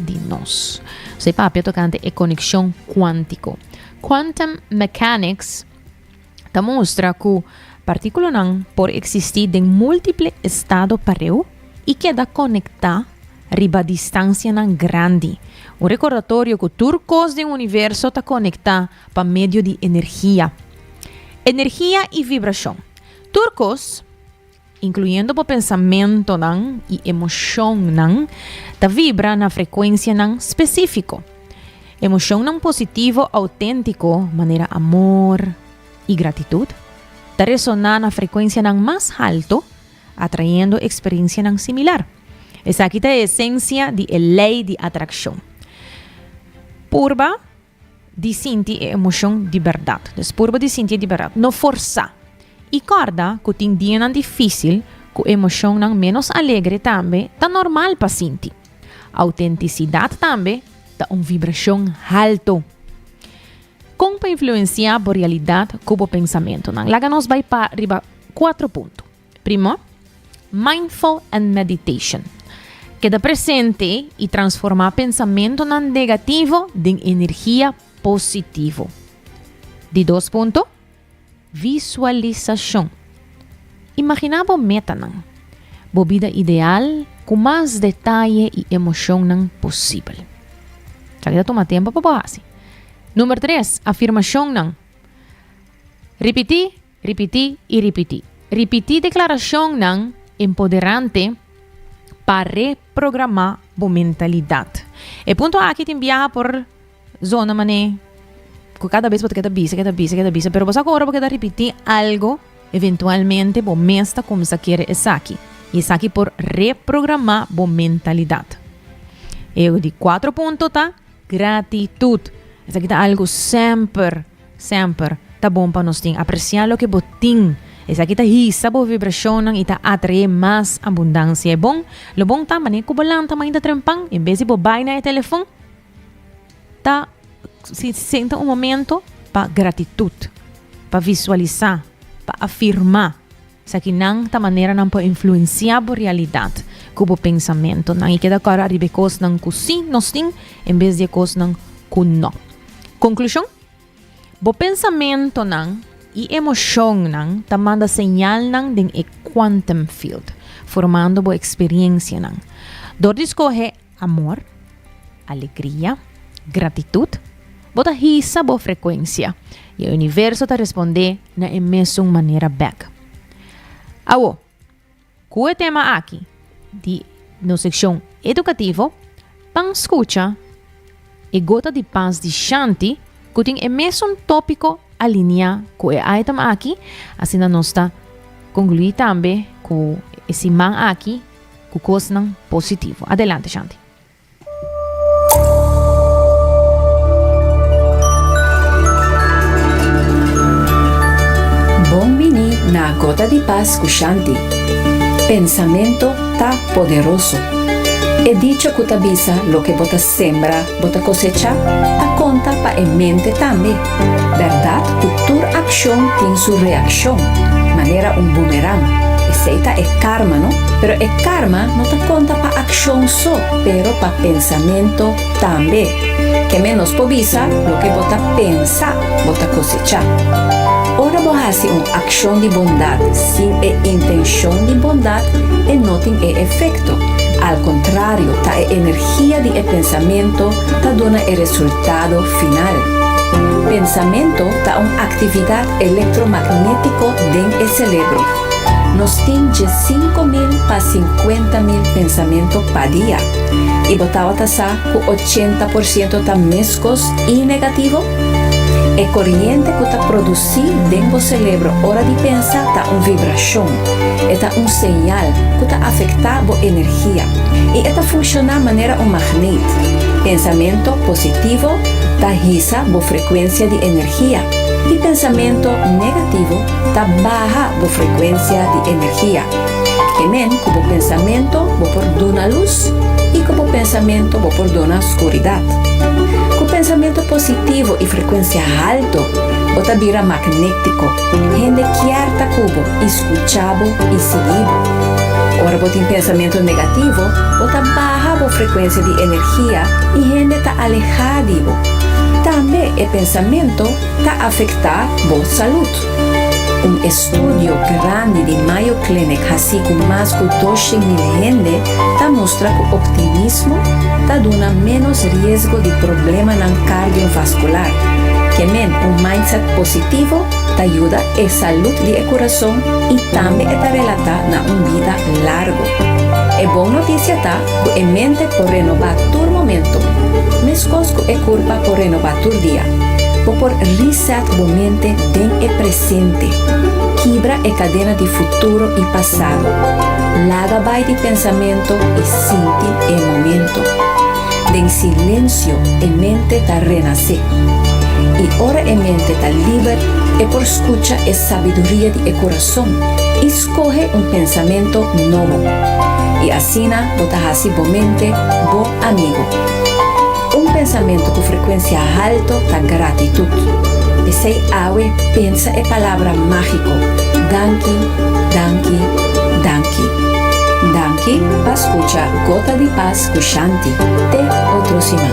de nós. Sei papi tocante e conexão quântico. Quantum mechanics ta mostra que partícula não por existir em múltiples estados pareu e queda conectar riba distância não grande. Um recordatório que turcos do universo ta conectar para meio de energia. Energia e vibração. Turcos incluyendo po pensamento nang e emoção nang, ta vibra na frequência nang específico. Emoção nang positivo, autêntico, maneira amor e gratitude, ta resonar na frequência nang mais alto, atraindo experiência nang similar. Essa aqui é a essência de lei de atração. Purba de sentir emoção de verdade. Purba de sentir de verdade, não forçar. E corda que tem dia não difícil, com emoção não menos alegre também, tá normal para sentir. Autenticidade também, tá vibração alto. Como para influenciar a realidade com o pensamento? Lá nos vai para arriba 4 pontos. Primeiro, mindful and meditation. Queda presente e transformar pensamento não negativo em energia positivo. De 2 pontos, visualização. Imagina a meta não, a vida ideal com mais detalhe e emoção não possível. Já que toma tempo para assim. Número 3, afirmação não. Repetir e repetir. Repetir declaração não empoderante para reprogramar a mentalidade. E ponto aqui tem viajar por zona mané. Cada vez porque cada bisa, pero vas agora porque repetir algo, eventualmente vos mesta como se quer essa aqui. E essa aqui por reprogramar a mentalidade. E de 4 pontos tá gratitude. Essa aqui tá algo sempre tá bom para nós apreciar o que vos tem. Essa aqui tá hisa a vibração e tá atrai mais abundância. É bom, lo bom tá mané kubalang tá mainda trempang, em vez de vos vai na telefone, tá se senta momento para gratitude, para visualizar, para afirmar. Essa aqui não tá maneira não pode influenciar a realidade com o pensamento. Não e queda cara arriba coisas não que sim nós tem, em vez de coisas não que não. Conclusão? O pensamento não e emoção não tá manda señal não de quantum field, formando boa experiência não. Dor escorre amor, alegria, gratitude. Bota hisa boa frequência e o universo tá responder na mesma maneira back. Awo, com o tema aqui de no seção educativo, pang escuta e gota de paz de Shanti, que tem o mesmo tópico alinea com o item aqui, assim nós está concluir também com esse man aqui, com coisa positivo. Adelante, Shanti. a Gota di Paz Cushanti. Pensamiento ta poderoso. He dicho que tabisa lo que bota sembra, bota cosecha, ta conta pa en mente también. Verdad, cultura acción tiene su reacción, manera un boomerang. Esta es karma, ¿no? Pero el karma no te conta pa acción so, pero pa pensamiento también. Que menos povisa lo que bota pensa, bota cosecha. Ahora vos haces una acción de bondad sin intención de bondad y no tiene efecto. Al contrario, ta energía de pensamiento ta dona el resultado final. Pensamiento ta una actividad electromagnético del cerebro. Nos tiene 5.000 para 50.000 pensamientos para día. Y botaba tasa con 80% ta mescos y negativo. El corriente que está producido dentro del cerebro hora de pensar está una vibración, está un señal que está afectando la energía y está funciona de manera un magnet. Pensamiento positivo está risa la frecuencia de energía y pensamiento negativo está baja la frecuencia de energía. También como pensamiento va por dona luz y como pensamiento va por dona oscuridad. Con pensamiento positivo y frecuencia alto, bota vira magnético, gente quieta cubo, escuchado y seguido. Ahora bota en pensamiento negativo, bota baja la frecuencia de energía y gente está alejado. También el pensamiento está afectando la salud. Un estudio grande de Mayo Clinic, así con más de 12.000 gente, muestra que el optimismo da menos riesgo de problemas cardiovascular. Que un mindset positivo te ayuda a la salud del corazón y también te relata a una vida larga. Es buena noticia que en mente por renovar tu momento, mescosco es culpa por renovar tu día. O por reset la mente en el presente, quebra la cadena de futuro y pasado, laga by de pensamiento y siente el momento. En silencio, la mente te renace. Y ahora la mente está libre y por escucha es sabiduría del corazón. Escoge un pensamiento nuevo. Y así, botas así la mente, bo amigo. Un pensamiento con frecuencia alta da gratitud. Ese ave pensa en palabra mágico. Danki, danki, danki. Danki para escuchar Gota di Paz Cushanti de otro Simán.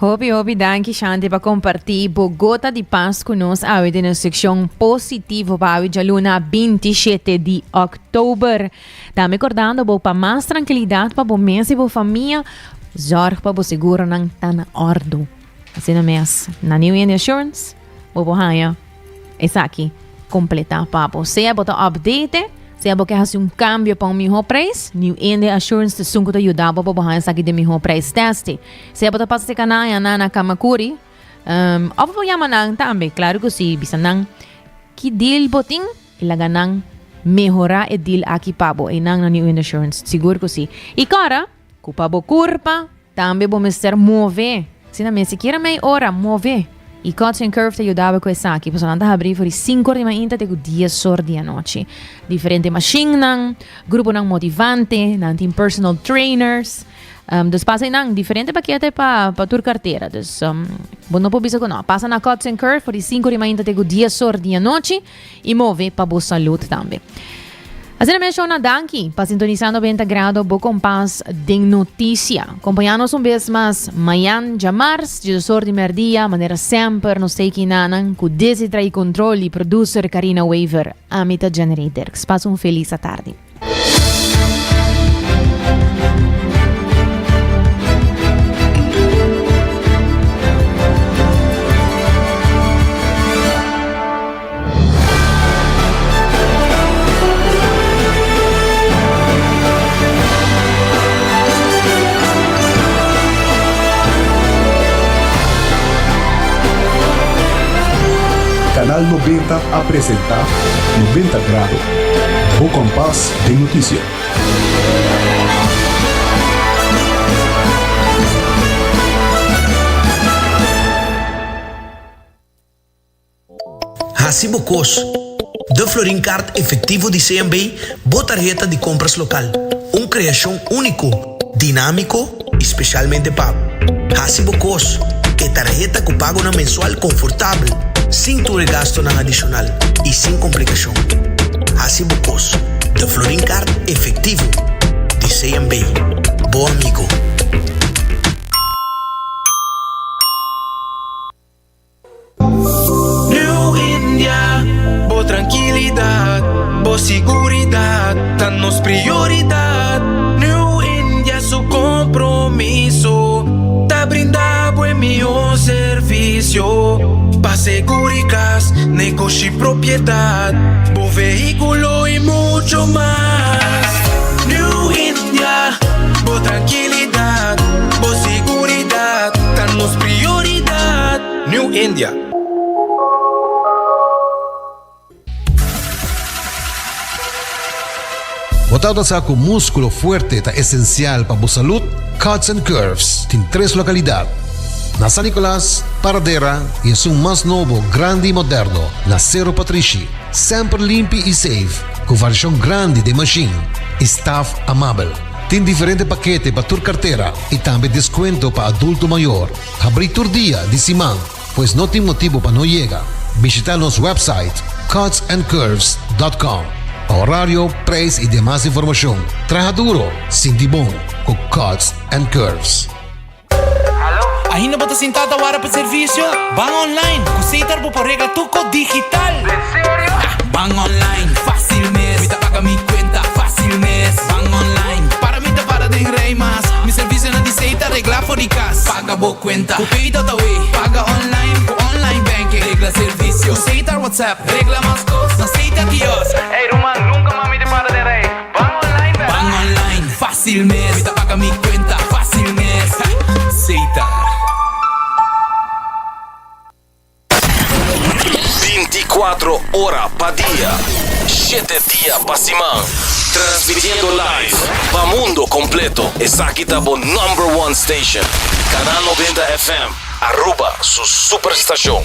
Hopi, danke Shanti para compartilhar Bogota de Paz conosco hoje na secção positivo para hoje, luna 27 de outubro. Tá me acordando para mais tranquilidade para o mês e para a família, zorg para o seguro não tá na ordem. Assim na mês, na New Year Insurance, o bohanha, essa aqui, completar para você, botar update. Se você quer fazer cambio para melhor preço, New India Assurance te sunko te ajudar para bahan sa de melhor preço teste. Se você passa te kanaya na kamakuri, ou para yaman nang também, claro que sim, bisa nang que deal boting ilaga nang melhorar o deal aqui pabo e nang na New India Assurance, seguro que sim. E cara, kupabo curpa, também vamos ser mover. Se na mesa queira meia hora mover. E Cuts and Curve te ajudava com essa aqui. Pessoal, anda a abrir por 5 horas de manhã até 10 horas da noite. Diferente machine nang, grupo nang motivante, nang team personal trainers. Dus passa nang diferente paquete para tua carteira. Dus, bom não pode não. Passa na Cuts and Curve por 5 horas de manhã até 10 horas da noite e move para boa saúde também. Assim mesmo na Danki, para sintonizar 90 graus, bo compás de notícia. Acompanhamos vez mais amanhã, de março, de 2 horas de merdia, maneira sempre, nos tem que nanan, com desitra e controle, producer Karina Weaver, Amita Generator. Passa feliz tarde. Canal Canal 90 apresenta 90 Grado, o compás de noticia. Hacibocos, de Florin Card efectivo de CMB, boa tarjeta de compras local. Uma criação único, dinâmico, especialmente pago. Hacibocos, que tarjeta que pago na mensual confortável, sem ter gasto na adicional e sem complicação. Hacibocos, de Florin Card efectivo de CMB. Bom amigo. Tranquilidad, boa seguridad, danos prioridad. New India su compromiso, te brinda buen mejor servicio. Pa seguridad, negocio y propiedad, buen vehículo y mucho más. New India, boa tranquilidad, boa seguridad, danos prioridad. New India. Botado sa ako músculo fuerte ta esencial para a salud, Cuts and Curves tem 3 localidades. Na San Nicolás, Paradera e um mais novo, grande e moderno, na Cerro Patrici. Sempre limpo e safe, com versão grande de machine. Staff amável. Tem diferente paquete para tua carteira e também desconto para adulto maior. Abrir todo dia de semana, pois não tem motivo para não chegar. Visitar nosso website cutsandcurves.com. Horário, preço e demais informação. Traja duro, sinti bom, com Cuts and Curves. Ainda bota sentada para o serviço? Van online, aceitar por regla tuco digital. ¿En serio? Van online, fácil mes. Me paga mi cuenta, fácil mes. Van online, para mí te para de rey más. Mi servicio no dice regla for the cash. Paga bo cuenta, cupito da way. Paga online, online banking. Regla servicio, aceitar WhatsApp. Regla más cosas, aceita Dios. Hey Roman, nunca mami te para de rey. Van online, van online, fácil mes. Me paga mi cuenta, fácil mes. Aceitar. 24 horas pa dia, 7 dias pa semana. Transmitiendo live pa mundo completo. Essa aqui tá bo #1 station. Canal 90 FM, Aruba, su superestação.